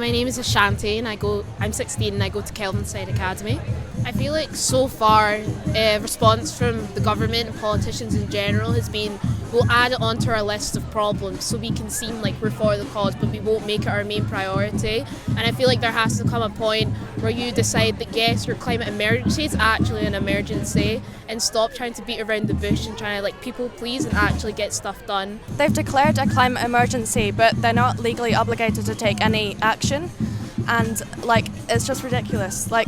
My name is Ashanti and I'm 16 and I go to Kelvingrove Academy. I feel like so far response from the government and politicians in general has been we'll add it onto our list of problems so we can seem like we're for the cause but we won't make it our main priority. And I feel like there has to come a point where you decide that yes, your climate emergency is actually an emergency and stop trying to beat around the bush and trying to like people please and actually get stuff done. They've declared a climate emergency but they're not legally obligated to take any action, and like it's just ridiculous. Like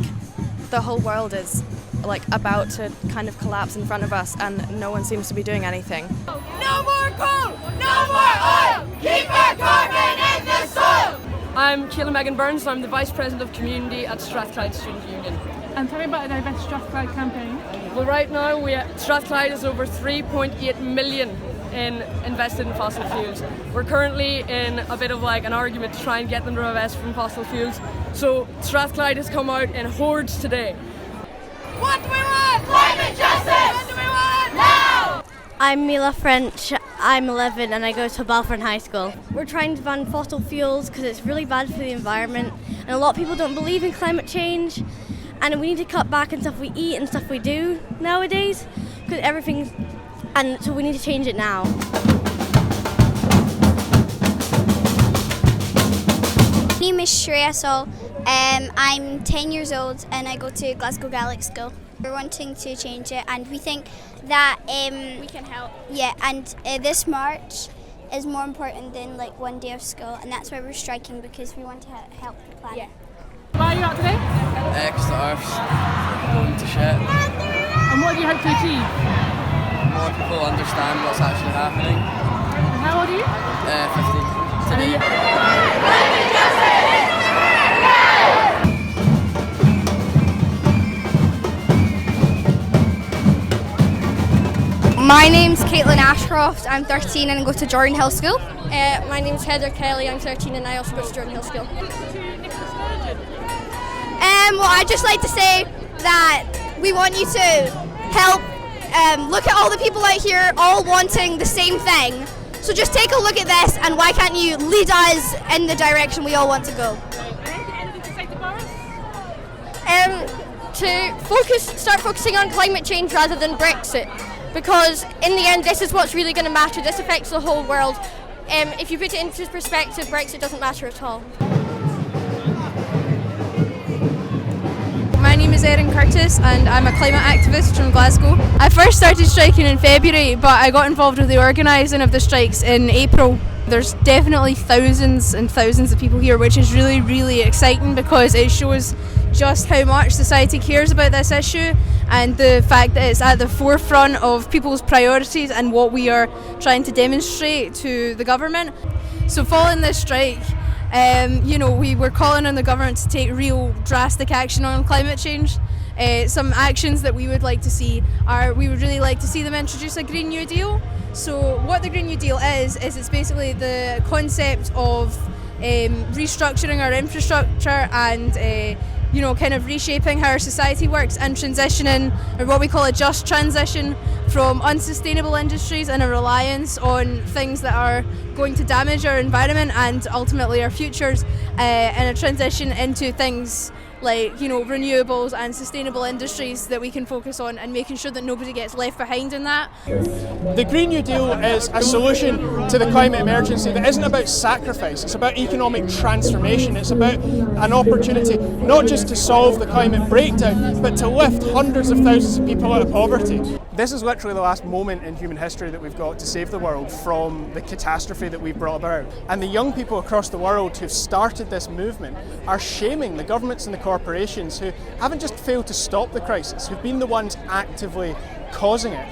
the whole world is like about to kind of collapse in front of us and no one seems to be doing anything. No more coal! No more oil! Keep our carbon in the soil! I'm Keelan Megan Burns, I'm the Vice President of Community at Strathclyde Student Union. And tell me about the Divest Strathclyde campaign. Well, right now Strathclyde is over 3.8 million invested in fossil fuels. We're currently in a bit of like an argument to try and get them to divest from fossil fuels. So Strathclyde has come out in hordes today. What do we want? Climate justice! What do we want? Now! I'm Mila French, I'm 11 and I go to Balfour High School. We're trying to ban fossil fuels because it's really bad for the environment and a lot of people don't believe in climate change, and we need to cut back on stuff we eat and stuff we do nowadays because so we need to change it now. My name is Shreya Sol. I'm 10 years old and I go to Glasgow Gaelic School. We're wanting to change it and we think that we can help. Yeah, and this march is more important than like one day of school, and that's why we're striking, because we want to help the planet. Yeah. Why are you out today? Because the Earth's going to shit. And what do you hope to achieve? More people understand what's actually happening. And how old are you? 15. Today. My name's Caitlin Ashcroft, I'm 13 and I go to Jordan Hill School. My name's Heather Kelly, I'm 13 and I also go to Jordan Hill School. Well, I'd just like to say that we want you to help look at all the people out here all wanting the same thing. So just take a look at this and why can't you lead us in the direction we all want to go? Anything to say to Boris? To start focusing on climate change rather than Brexit. Because in the end, this is what's really going to matter. This affects the whole world. If you put it into perspective, Brexit doesn't matter at all. My name is Erin Curtis and I'm a climate activist from Glasgow. I first started striking in February, but I got involved with the organising of the strikes in April. There's definitely thousands and thousands of people here, which is really, really exciting because it shows just how much society cares about this issue and the fact that it's at the forefront of people's priorities and what we are trying to demonstrate to the government. So following this strike, we were calling on the government to take real drastic action on climate change. Some actions that we would like to see are, we would really like to see them introduce a Green New Deal. So what the Green New Deal is it's basically the concept of restructuring our infrastructure and kind of reshaping how our society works and transitioning, or what we call a just transition, from unsustainable industries and a reliance on things that are going to damage our environment and ultimately our futures, and a transition into things like renewables and sustainable industries that we can focus on, and making sure that nobody gets left behind in that. The Green New Deal is a solution to the climate emergency that isn't about sacrifice, it's about economic transformation, it's about an opportunity not just to solve the climate breakdown, but to lift hundreds of thousands of people out of poverty. This is literally the last moment in human history that we've got to save the world from the catastrophe that we've brought about. And the young people across the world who've started this movement are shaming the governments and the corporations who haven't just failed to stop the crisis, who've been the ones actively causing it.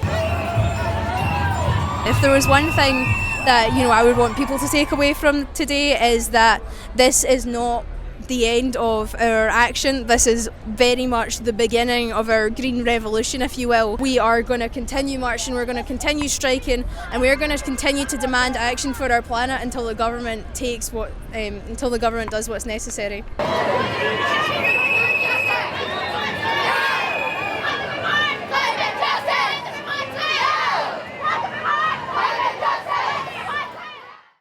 If there was one thing that I would want people to take away from today, is that this is not the end of our action. This is very much the beginning of our green revolution, if you will. We are going to continue marching, we're going to continue striking, and we're going to continue to demand action for our planet until the government does what's necessary.